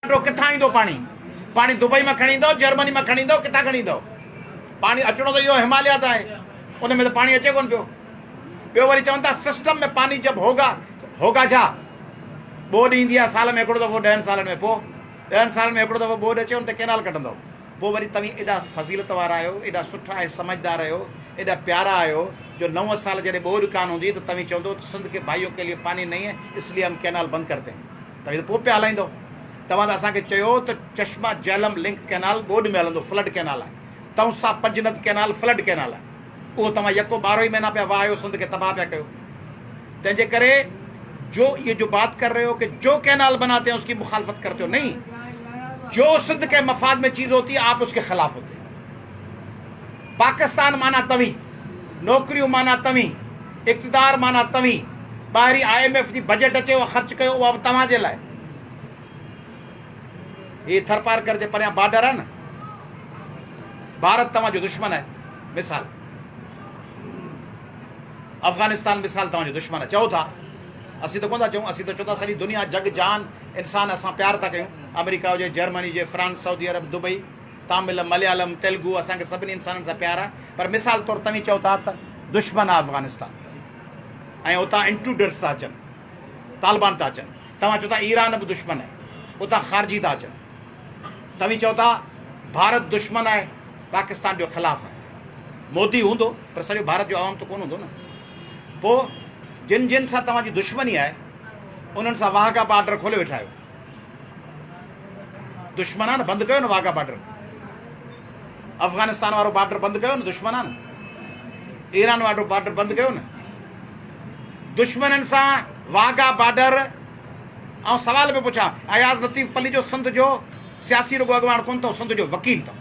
किथां ईंदो पाणी? पाणी दुबई में खणी ईंदो, जर्मनी में खणी ईंदो, किथां खणी ईंदो? पाणी अचणो त इहो हिमालय तां आहे, उन में त पाणी अचे कोन पियो। ॿियो वरी चवनि था सिस्टम में पानी जब होगा छा बोर्ड ईंदी आहे साल में हिकिड़ो दफ़ो, 10 सालनि में, पोइ 10 साल में हिकिड़ो दफ़ो बोर्ड अचे उन ते कैनाल कढंदो। पोइ वरी तव्हीं एॾा फज़ीलत वारा आहियो, एॾा सुठा ऐं समझदार आहियो, एॾा प्यारा आहियो जो 9 साल जॾहिं बोर्ड कान हूंदी त तव्हीं चवंदो सिंध के भाइयों के लिए पानी नहीं है इसलिए हम कैनाल बंद करते हैं। तव्हीं त पोइ पिया हलाईंदो। तव्हां त असांखे चयो त चश्मा झेलम लिंक कैनाल बोर्ड में हलंदो, फ्लड कैनाल आहे। Taunsa Panjnad canal flood canal आहे। उहो तव्हां यको 12 ही महीना पिया वाहियो, सिंध खे तबाह पिया कयो। तंहिंजे करे जो ये जो बात कर रहे हो कि जो कैनाल बनाते हैं उसकी मुखालफत करते हो, नहीं, जो सिंध के मफाद में चीज होती है आप उसके खिलाफ होते हैं। पाकिस्तान माना तवी, नौकरियों माना तवी, इक़्तिदार माना तवी, ॿाहिरीं IMF जी बजट अचे उहो ख़र्च कयो, उहा तव्हांजे लाइ। ये थरपार कर जे परियां बॉर्डर आहे न, भारत तव्हांजो दुश्मन आहे। मिसाल अफगानिस्तान मिसाल तव्हांजो दुश्मन आहे। चओ था, असीं त कोन था चऊं, असीं त चओ था सॼी दुनिया जग जान इंसान असां प्यार था कयूं। अमेरिका हुजे, जर्मनी हुजे, फ्रांस, सऊदी अरब, दुबई, तामिल, मलयालम, तेलुगु, असांखे सभिनी इंसाननि सां प्यार आहे। पर मिसाल तौरु तव्हीं चओ था त दुश्मन आहे अफगानिस्तान, ऐं उतां इंट्रूडर्स था अचनि, तालिबान था अचनि। तव्हां चओ था ईरान बि दुश्मन आहे, उतां ख़ारिजी था अचनि। तव्हीं चओ था भारत दुश्मन आहे, पाकिस्तान जो ख़िलाफ़ आहे। मोदी हूंदो पर सॼो भारत जो आवाम त कोन हूंदो न। पोइ जिन जिन सां तव्हांजी दुश्मनी आहे उन्हनि सां वाघा बॉर्डर खोले वेठा आहियो। दुश्मन आहे न, बंदि कयो न वाघा बॉर्डर। अफगानिस्तान वारो बॉर्डर बंदि कयो न, दुश्मन आहे न। ईरान वारो बॉर्डर बंदि कयो न। दुश्मननि सां वाघा बॉर्डर। ऐं सवाल बि पुछां, अयाज़ लतीफ़ पली जो सिंध जो सियासी रुगो अॻवान कोन अथव, सिंध जो वकील अथव।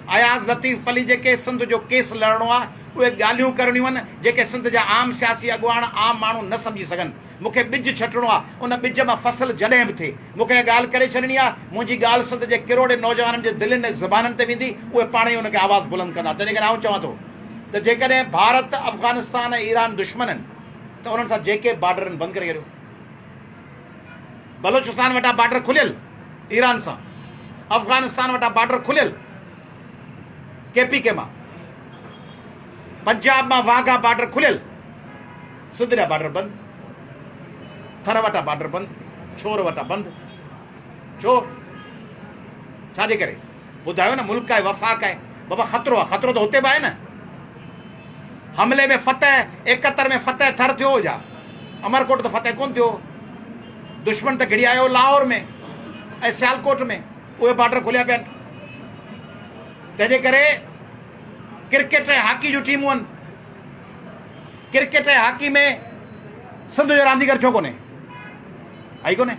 अयाज़ लतीफ़ पली जेके सिंध जो केस लड़णो आहे उहे ॻाल्हियूं करणियूं आहिनि जेके सिंध जा आम सियासी अॻवान, आम माण्हू न सम्झी सघनि। मूंखे ॿिज छटिणो आहे, उन ॿिज मां फसल जॾहिं बि थिए मूंखे ॻाल्हि करे छॾणी आहे। मुंहिंजी ॻाल्हि सिंध जे किरोड़े नौजवाननि जे दिलनि ऐं ज़ुबाननि ते वेंदी, उहे पाण ई उनखे आवाज़ बुलंद कंदा। तंहिंजे करे आउं चवां थो त जेकॾहिं भारत, अफ़गानिस्तान ऐं ईरान दुश्मन आहिनि त उन्हनि सां जेके बॉर्डर आहिनि बंदि करे छॾियो। बलोचिस्तान वटां बॉर्डर खुलियल ईरान सां, अफ़गानिस्तान वटां बॉर्डर खुलियल KPK मां, पंजाब मां वाघा बॉर्डर खुलियल, सिंध जा बॉर्डर बंदि, थर वटां बॉर्डर बंदि, छोर वटां बंदि। छो? छाजे करे? ॿुधायो न, मुल्क आहे, वफ़ाक़ आहे। बाबा ख़तरो आहे, ख़तरो त हुते बि आहे न। हमले में फतह, 71 में फतह थर थियो हुजा, अमरकोट त फतह कोन थियो। दुश्मन त घिड़ी आयो लाहौर में ऐं सियालकोट में, उहे बॉर्डर खुलिया पिया आहिनि। तंहिंजे करे क्रिकेट ऐं हॉकी जूं टीमूं आहिनि। क्रिकेट ऐं हॉकी में सिंध जो रांदीगर छो कोन्हे? आई कोन्हे?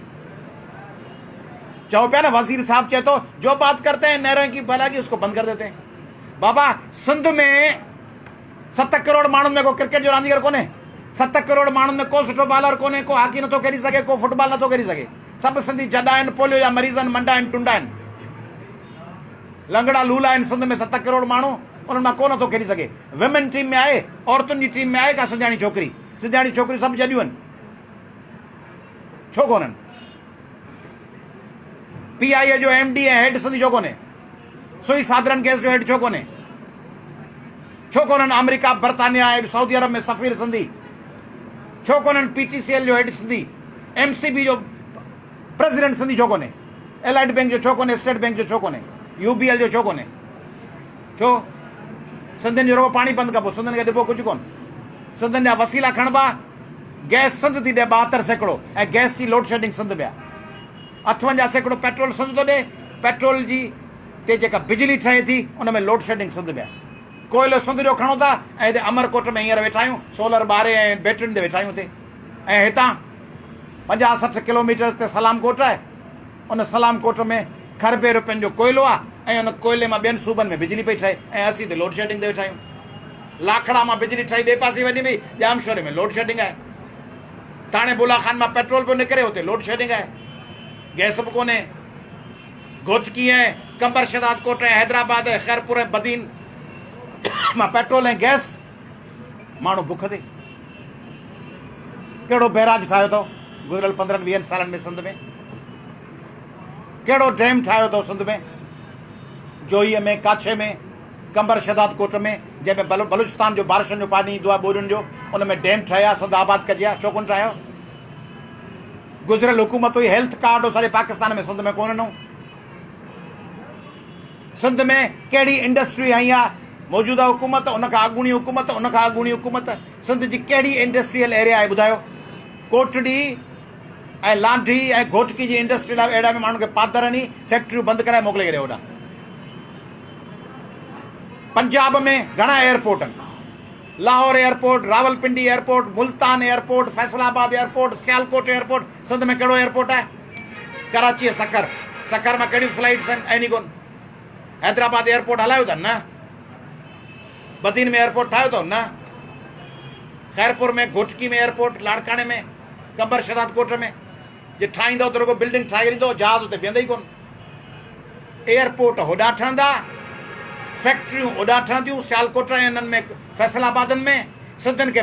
चओ पिया न, वज़ीर साहब चए थो जो बात करते हैं नहरों की भला की उसको बंद कर देते हैं। बाबा सिंध में 7 करोड़ माण्हुनि में को क्रिकेट जो रांदीगर कोन्हे? 7 करोड़ माण्हुनि में को सुठो बॉलर कोन्हे, को हॉकी नथो खेॾी सघे, को फुटबॉल नथो खेॾी सघे। सभु सिंधी जॾा आहिनि, पोलियो जा मरीज़ आहिनि, मंडा आहिनि, टुंडा आहिनि, लंगड़ा लूला आहिनि। सिंध में 7 करोड़ माण्हू, उन्हनि मां को नथो खेॾी सघे। विमेन टीम में आहे, औरतुनि जी टीम में आहे का सिंधियाणी छोकिरी? सिंधियाणी छोकिरियूं सभु जॾियूं आहिनि, छो कोन्हनि? PIA जो MD ऐं हेड सिंधी छो कोन्हे? सुई साधारण गैस जो हेड छो कोन्हे? छो कोन्हनि अमेरिका, बर्तानिया ऐं सऊदी अरब में सफ़ीर सिंधी? छो कोन्हनि PTCL जो हेड सिंधी? MCB जो प्रेसिडेंट सिंधी छो कोन्हे? एलाइड बैंक जो छो कोन्हे? स्टेट बैंक जो छो कोन्हे? UBL जो छो कोन्हे? छो? सिंधियुनि जो रुगो पाणी बंदि कबो, सिंधियुनि खे ॾिबो कुझु कोन। सिंधियुनि जा वसीला खणबा, गैस सिंध थी ॾे 72 सैकड़ो, ऐं गैस जी लोड शेडिंग सिंध में आहे। 58 सैकड़ो पेट्रोल सिंध थो ॾे, पेट्रोल जी ते जेका बिजली ठहे थी उन में लोड शेडिंग सिंध में आहे। कोयलो सिंध जो खणो था ऐं हिते अमरकोट में हींअर वेठा आहियूं, सोलर ॿारे ऐं बैटरियुनि ते वेठा आहियूं हिते। ऐं हितां 50-60 किलोमीटर ते सलामकोट आहे, उन सलामकोट में खरबे रुपयनि जो कोयलो आहे, ऐं उन कोयले मां ॿियनि सूबनि में बिजली पई ठहे, ऐं असीं त लोड शेडिंग ते वेठा आहियूं। लाखड़ा मां बिजली ठही ॿिए पासे वञी वई, जामशोरे में लोड शेडिंग आहे। थाणे बुलाखान मां पेट्रोल पियो निकिरे, हुते लोड शेडिंग आहे, गैस बि कोन्हे। घोटकी ऐं कंबर शदाद कोट ऐं हैदराबाद ऐं ख़ैरपुर ऐं बदीन मां पेट्रोल ऐं गैस, माण्हू बुख ते। कहिड़ो बैराज ठाहियो अथव गुज़िरियल 15-20 सालनि में सिंध में? कहिड़ो डैम ठाहियो अथव सिंध में? जोईअ में, काछे में, कंबर शदाद कोट में, जंहिंमें बलूचिस्तान जो बारिशुनि जो पाणी ईंदो आहे ॿोरियुनि जो, उन में डैम ठाहिया, सिंध आबाद कजे हा, छो कोन ठाहियो? गुज़िरियल हुकूमत हुई, हेल्थ कार्ड हो सॼे पाकिस्तान में, सिंध में कोन ॾिनो। सिंध में कहिड़ी इंडस्ट्री आई आहे? मौजूदा हुकूमत, उनखां अॻूणी हुकूमत, उनखां अॻूणी हुकूमत। सिंध जी कहिड़ी इंडस्ट्रियल एरिया आहे ॿुधायो? कोटड़ी ऐं लांढी ऐं घोटकी जी इंडस्ट्रियल एरिया में माण्हुनि खे पादरनि फैक्ट्रियूं बंदि कराए मोकिले छॾियो होॾां। पंजाब में घणा एयरपोर्ट आहिनि? Lahore airport, Rawalpindi airport, Multan airport, Faisalabad airport, Sialkot airport. Sindh में कहिड़ो एयरपोर्ट आहे? कराची सकर, सकर में कहिड़ियूं फ्लाइट्स आहिनि? ऐं कोन। हैदराबाद एयरपोर्ट हलायो अथनि न? बदीन में एयरपोर्ट ठाहियो अथव न? खैरपुर में, घोटकी में एयरपोर्ट, लाड़काणे में, कंबर शदाद कोट में। जे ठाहींदो त रुगो बिल्डिंग ठाहे ॾींदो, जहाज़ उते बीहंदो ई कोन। एयरपोर्ट होॾां ठहंदा, फैक्ट्रियूं होॾां ठहंदियूं, सियालकोट ऐं इन्हनि में फैसलाबादनि में। सिंधियुनि खे